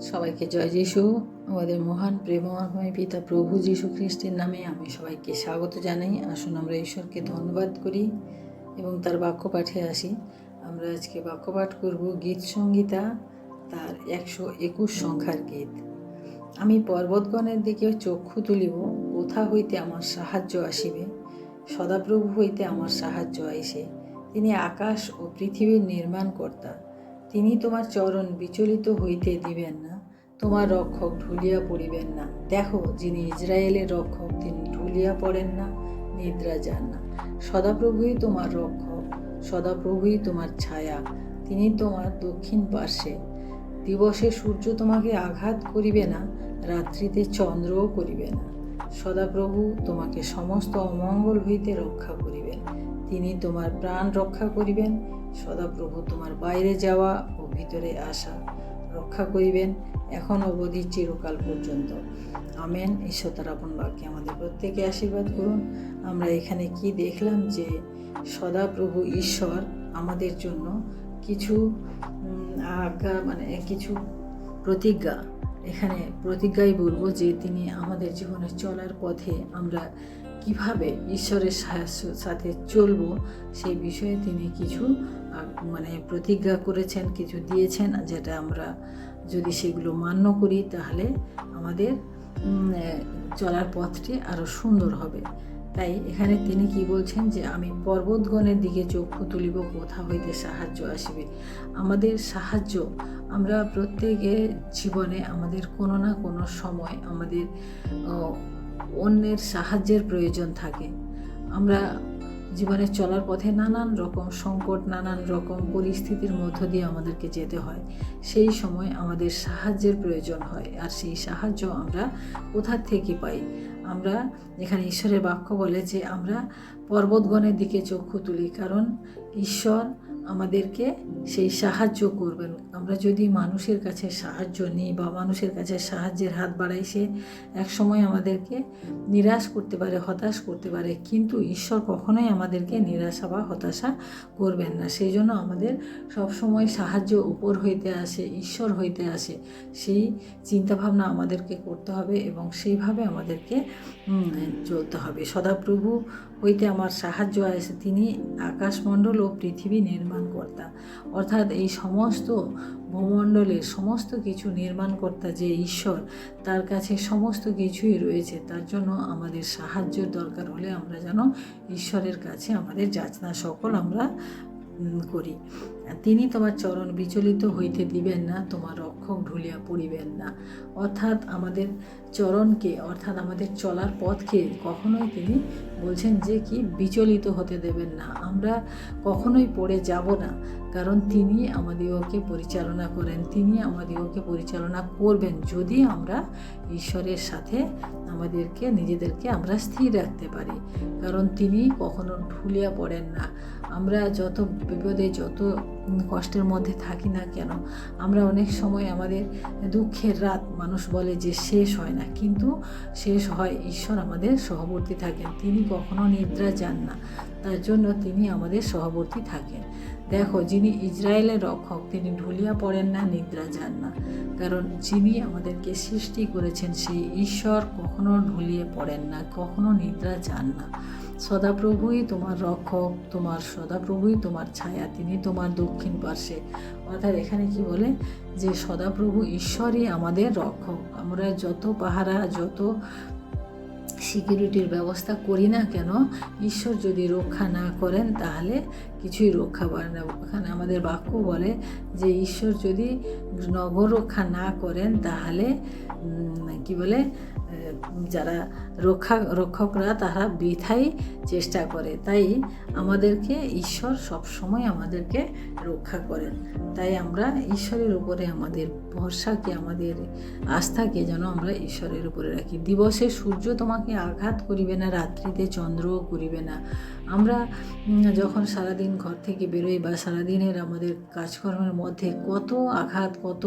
সবাইকে জয় যিশু। আমাদের মহান প্রেমময় পিতা প্রভু যীশু খ্রিস্টের নামে আমি সবাইকে স্বাগত জানাই। আসুন আমরা ঈশ্বরকে ধন্যবাদ করি এবং তার বাক্য পাঠে আসি। আমরা আজকে বাক্য পাঠ করব গীত সংহিতা তার 121 সংখ্যার গীত। আমি পর্বতগণের দিকে চক্ষু তুলিব, কোথা হইতে আমার সাহায্য আসিবে। সদাপ্রভু হইতে আমার সাহায্য আইসে। তিনি আকাশ ও পৃথিবীর নির্মাণকর্তা। তিনি তোমার চরণ বিচলিত হইতে দিবেন না, তোমার রক্ষক ঢুলিয়া পড়িবেন না। দেখো, যিনি ইসরায়েলের রক্ষক, তিনি ঢুলিয়া পড়েন না, নিদ্রা যান না। সদাপ্রভুই তোমার রক্ষক, সদাপ্রভুই তোমার ছায়া। তিনি তোমার দক্ষিণ পার্শ্বে। দিবসে সূর্য তোমাকে আঘাত করিবে না, রাত্রিতে চন্দ্রও করিবে না। সদাপ্রভু তোমাকে সমস্ত অমঙ্গল হইতে রক্ষা করিবেন। তিনি তোমার প্রাণ রক্ষা করিবেন। সদাপ্রভু তোমার বাইরে যাওয়া ও ভিতরে আসা রক্ষা করিবেন, এখন অবধি চিরকাল পর্যন্ত। আমেন। ঈশ্বর তার আপন বাক্যে আমাদের প্রত্যেকে আশীর্বাদ করুন। আমরা এখানে কি দেখলাম যে সদাপ্রভু ঈশ্বর আমাদের জন্য কিছু কিছু প্রতিজ্ঞা, এখানে প্রতিজ্ঞাই বলবো যে তিনি আমাদের জীবনে চলার পথে আমরা কিভাবে ঈশ্বরের সাথে চলবো সেই বিষয়ে তিনি কিছু প্রতিজ্ঞা করেছেন, কিছু দিয়েছেন, যেটা আমরা যদি সেগুলো মান্য করি তাহলে আমাদের চলার পথটি আরও সুন্দর হবে। তাই এখানে তিনি কি বলছেন যে আমি পর্বতগণের দিকে চক্ষু তুলিব, কোথা হইতে সাহায্য আসিবে। আমাদের সাহায্য, আমরা প্রত্যেকের জীবনে আমাদের কোনো না কোনো সময় আমাদের অন্যের সাহায্যের প্রয়োজন থাকে। আমরা জীবনে চলার পথে নানান রকম সংকট, নানান রকম পরিস্থিতির মধ্য দিয়ে আমাদেরকে যেতে হয়। সেই সময় আমাদের সাহায্যের প্রয়োজন হয়। আর সেই সাহায্য আমরা কোথা থেকে পাই? আমরা এখানে ঈশ্বরের বাক্য বলে যে আমরা পর্বতগণের দিকে চক্ষু তুলি, কারণ ঈশ্বর আমাদেরকে সেই সাহায্য করবেন। আমরা যদি মানুষের কাছে সাহায্য নিই বা মানুষের কাছে সাহায্যের হাত বাড়াই, সে একসময় আমাদেরকে নিরাশ করতে পারে, হতাশ করতে পারে, কিন্তু ঈশ্বর কখনোই আমাদেরকে নিরাশা বা হতাশা করবেন না। সেই জন্য আমাদের সবসময় সাহায্য উপর হইতে আসে, ঈশ্বর হইতে আসে। সেই চিন্তাভাবনা আমাদেরকে করতে হবে এবং সেইভাবে আমাদেরকে চলতে হবে। সদাপ্রভু হইতে আমার সাহায্য আসে। তিনি আকাশমণ্ডল ও পৃথিবী নির্মাণকর্তা, অর্থাৎ এই সমস্ত ভূমণ্ডলের সমস্ত কিছু নির্মাণকর্তা যে ঈশ্বর, তার কাছে সমস্ত কিছুই রয়েছে। তার জন্য আমাদের সাহায্যের দরকার হলে আমরা যেন ঈশ্বরের কাছে আমাদের যাচনা সকল আমরা করি। তিনি তোমার চরণ বিচলিত হইতে দিবেন না, তোমার রক্ষক ঢুলিয়া পড়িবেন না। অর্থাৎ আমাদের চরণকে, অর্থাৎ আমাদের চলার পথকে কখনোই তিনি বলছেন যে কি বিচলিত হতে দেবেন না। আমরা কখনোই পড়ে যাব না, কারণ তিনি আমাদিগকে পরিচালনা করেন, তিনি আমাদিগকে পরিচালনা করবেন যদি আমরা ঈশ্বরের সাথে আমাদেরকে নিজেদেরকে আমরা স্থির রাখতে পারি। কারণ তিনি কখনো ঢুলিয়া পড়েন না। আমরা যত বিপদে, যত কষ্টের মধ্যে থাকি না কেন, আমরা অনেক সময় আমাদের দুঃখের রাত মানুষ বলে যে শেষ হয় না, কিন্তু শেষ হয়। ঈশ্বর আমাদের সহবর্তী থাকেন, তিনি কখনো নিদ্রা যান না। তার জন্য তিনি আমাদের সহবর্তী থাকেন। দেখো, যিনি ইসরায়েলের রক্ষক, তিনি ঢুলিয়া পড়েন না, নিদ্রা যান না। কারণ যিনি আমাদেরকে সৃষ্টি করেছেন সেই ঈশ্বর কখনো ঢুলিয়ে পড়েন না, কখনো নিদ্রা যান না। সদাপ্রভুই তোমার রক্ষক, তোমার সদাপ্রভুই তোমার ছায়া, তিনি তোমার দক্ষিণ পার্শ্বে। অর্থাৎ এখানে কি বলে যে সদাপ্রভু ঈশ্বরই আমাদের রক্ষক। আমরা যত পাহারা, যত সিকিউরিটির ব্যবস্থা করি না কেন, ঈশ্বর যদি রক্ষা না করেন তাহলে কিছুই রক্ষা পায় না। এখানে আমাদের বাক্য বলে যে ঈশ্বর যদি নগর রক্ষা না করেন তাহলে কি বলে, যারা রক্ষকরা তারা বৃথাই চেষ্টা করে। তাই আমাদেরকে ঈশ্বর সবসময় আমাদেরকে রক্ষা করেন। তাই আমরা ঈশ্বরের উপরে আমাদের ভরসাকে, আমাদের আস্থাকে যেন আমরা ঈশ্বরের উপরে রাখি। দিবসে সূর্য তোমাকে আঘাত করিবে না, রাত্রিতে চন্দ্রও করিবে না। আমরা যখন সারাদিন ঘর থেকে বেরোই বা সারাদিনের আমাদের কাজকর্মের মধ্যে কত আঘাত, কত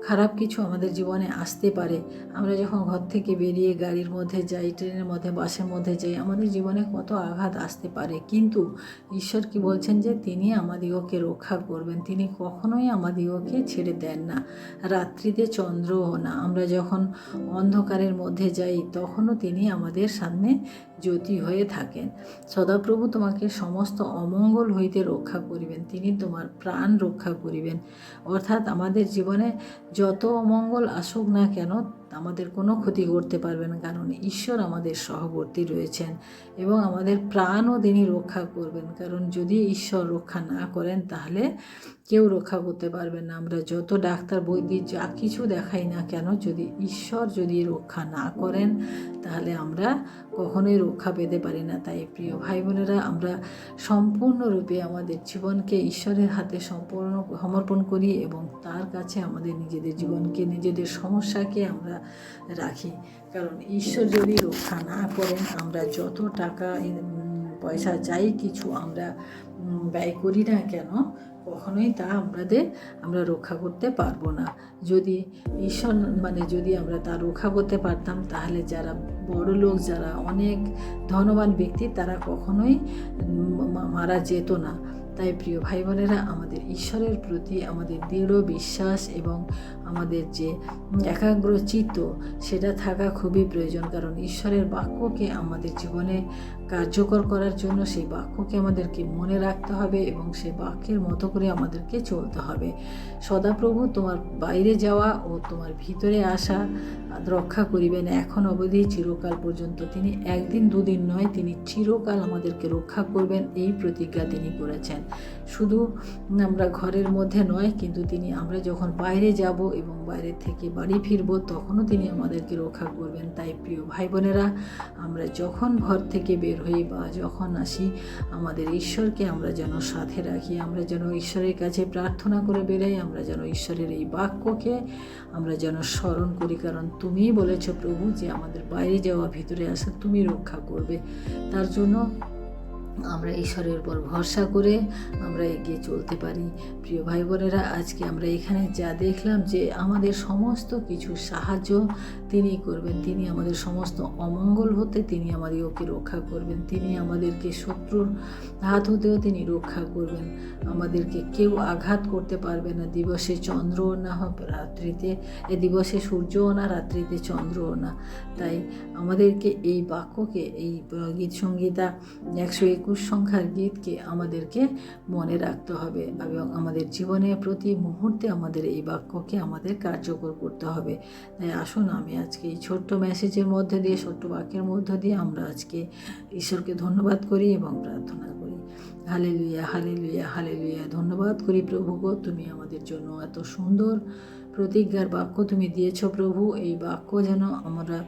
খারাপ কিছু আমাদের জীবনে আসতে পারে। আমরা যখন ঘর থেকে বেরিয়ে গাড়ির মধ্যে যাই, ট্রেনের মধ্যে, বাসের মধ্যে যাই, আমাদের জীবনে কত আঘাত আসতে পারে, কিন্তু ঈশ্বর কি বলছেন যে তিনি আমাদিগকে রক্ষা করবেন। তিনি কখনোই আমাদিগকে ছেড়ে দেন না, রাত্রিতে চন্দ্রও না। আমরা যখন অন্ধকারের মধ্যে যাই তখনও তিনি আমাদের সামনে জ্যোতি হয়ে থাকেন। সদাপ্রভু তোমাকে সমস্ত অমঙ্গল হইতে রক্ষা করিবেন, তিনি তোমার প্রাণ রক্ষা করিবেন। অর্থাৎ আমাদের জীবনে যত অমঙ্গল আসুক না কেন আমাদের কোনো ক্ষতি করতে পারবে না, কারণ ঈশ্বর আমাদের সহবর্তী রয়েছেন এবং আমাদের প্রাণও তিনি রক্ষা করবেন। কারণ যদি ঈশ্বর রক্ষা না করেন তাহলে কেউ রক্ষা করতে পারবেন না। আমরা যত ডাক্তার বৈদ্য যা কিছু দেখাই না কেন, যদি ঈশ্বর যদি রক্ষা না করেন তাহলে আমরা কখনোই রক্ষা পেতে পারি না। তাই প্রিয় ভাই বোনেরা, আমরা সম্পূর্ণরূপে আমাদের জীবনকে ঈশ্বরের হাতে সম্পূর্ণ সমর্পণ করি এবং তার কাছে আমাদের নিজেদের জীবনকে, নিজেদের সমস্যাকে আমরা রাখি। কারণ ঈশ্বর যদি রক্ষা না করেন, আমরা যত টাকা পয়সা যাই কিছু আমরা ব্যয় করি না কেন, কখনোই তা আমরা রক্ষা করতে পারবো না। যদি ঈশ্বর যদি আমরা তা রক্ষা করতে পারতাম তাহলে যারা বড় লোক, যারা অনেক ধনবান ব্যক্তি, তারা কখনোই মারা যেত না। তাই প্রিয় ভাই বোনেরা, আমাদের ঈশ্বরের প্রতি আমাদের দৃঢ় বিশ্বাস এবং আমাদের যে একাগ্র চিত্ত সেটা থাকা খুবই প্রয়োজন। কারণ ঈশ্বরের বাক্যকে আমাদের জীবনে কার্যকর করার জন্য সেই বাক্যকে আমাদেরকে মনে রাখতে হবে এবং সেই বাক্যের মতো করে আমাদেরকে চলতে হবে। সদাপ্রভু তোমার বাইরে যাওয়া ও তোমার ভিতরে আসা রক্ষা করিবেন এখন অবধি, চিরকাল পর্যন্ত। তিনি একদিন দুদিন নয়, তিনি চিরকাল আমাদেরকে রক্ষা করবেন, এই প্রতিজ্ঞা তিনি করেছেন। শুধু আমরা ঘরের মধ্যে নয়, কিন্তু আমরা যখন বাইরে যাব এবং বাইরে থেকে বাড়ি ফিরব তখনও তিনি আমাদেরকে রক্ষা করবেন। তাই প্রিয় ভাই বোনেরা, আমরা যখন ঘর থেকে বের হই বা যখন আসি, আমাদের ঈশ্বরকে আমরা যেন সাথে রাখি, আমরা যেন ঈশ্বরের কাছে প্রার্থনা করে বেরোই, আমরা যেন ঈশ্বরের এই বাক্যকে আমরা যেন স্মরণ করি। কারণ তুমিই বলেছ প্রভু যে আমাদের বাইরে যাওয়া ভিতরে আসা তুমি রক্ষা করবে। তার জন্য আমরা ঈশ্বরের উপর ভরসা করে আমরা এগিয়ে চলতে পারি। প্রিয় ভাই বোনেরা, আজকে আমরা এখানে যা দেখলাম যে আমাদের সমস্ত কিছু সাহায্য তিনি করবেন, তিনি আমাদের সমস্ত অমঙ্গল হতে তিনি আমাদেরকে রক্ষা করবেন, তিনি আমাদেরকে শত্রুর হাত হতেও তিনি রক্ষা করবেন, আমাদেরকে কেউ আঘাত করতে পারবে না। দিবসে চন্দ্রও না হবে, রাত্রিতে দিবসে সূর্যও না, রাত্রিতে চন্দ্রও না। তাই আমাদেরকে এই বাক্যকে, এই গীত সংহিতা 121 সংখ্যার গীতকে আমাদেরকে মনে রাখতে হবে এবং আমাদের জীবনে প্রতি মুহূর্তে আমাদের এই বাক্যকে আমাদের কার্যকর করতে হবে। তাই আসুন, আমি আজকে এই ছোট্ট মেসেজের মধ্যে দিয়ে, ছোট্ট বাক্যের মধ্য দিয়ে আমরা আজকে ঈশ্বরকে ধন্যবাদ করি এবং প্রার্থনা করি। Hallelujah, hallelujah, hallelujah. ধন্যবাদ করি প্রভু গো, তুমি আমাদের জন্য এত সুন্দর প্রতিজ্ঞার বাক্য তুমি দিয়েছ প্রভু। এই বাক্য যেন আমরা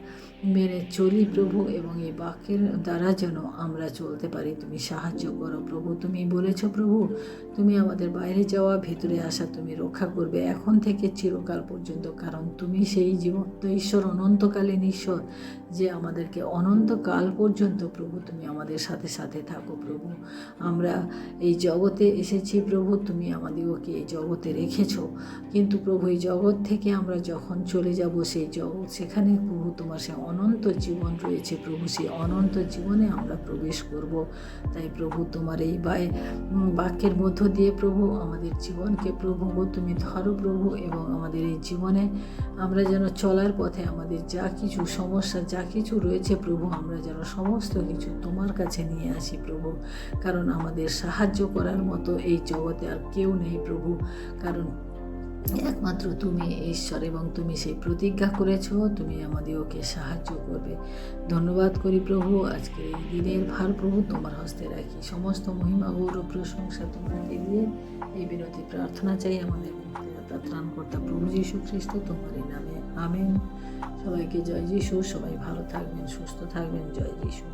মেনে চলি প্রভু এবং এই বাক্যের দ্বারা যেন আমরা চলতে পারি। তুমি সাহায্য করো প্রভু। তুমি বলেছ প্রভু, তুমি আমাদের বাইরে যাওয়া ভিতরে আসা তুমি রক্ষা করবে এখন থেকে চিরকাল পর্যন্ত। কারণ তুমি সেই জীবন্ত ঈশ্বর, অনন্তকালীন ঈশ্বর, যে আমাদেরকে অনন্তকাল পর্যন্ত প্রভু তুমি আমাদের সাথে সাথে থাকো প্রভু। আমরা এই জগতে এসেছি প্রভু, তুমি আমাদেরকে এই জগতে রেখেছো, কিন্তু প্রভু এই জগৎ থেকে আমরা যখন চলে যাব সেই জগৎ, সেখানে প্রভু তোমার সে অনন্ত জীবন রয়েছে প্রভু। সেই অনন্ত জীবনে আমরা প্রবেশ করব। তাই প্রভু তোমার এই বাক্যের মধ্য দিয়ে প্রভু আমাদের জীবনকে প্রভু তুমি ধরো প্রভু, এবং আমাদের এই জীবনে আমরা যেন চলার পথে আমাদের যা কিছু সমস্যা, যা কিছু রয়েছে প্রভু, আমরা যেন সমস্ত কিছু তোমার কাছে নিয়ে আসি প্রভু। কারণ আমাদের সাহায্য করার মতো এই জগতে আর কেউ নেই প্রভু। কারণ একমাত্র তুমি ঈশ্বর এবং তুমি সেই প্রতিজ্ঞা করেছো, তুমি আমাদেরকে সাহায্য করবে। ধন্যবাদ করি প্রভু। আজকে এই দিনের ভার প্রভু তোমার হস্তে রাখি। সমস্ত মহিমা, গৌরব, প্রশংসা তোমাকে দিয়ে এই বিনতি প্রার্থনা চাই আমাদের মুক্তিদাতা ত্রাণকর্তা প্রভু যীশু খ্রিস্ট তোমারই নামে, আমেন। সবাইকে জয় যীশু। সবাই ভালো থাকবেন, সুস্থ থাকবেন। জয় যীশু।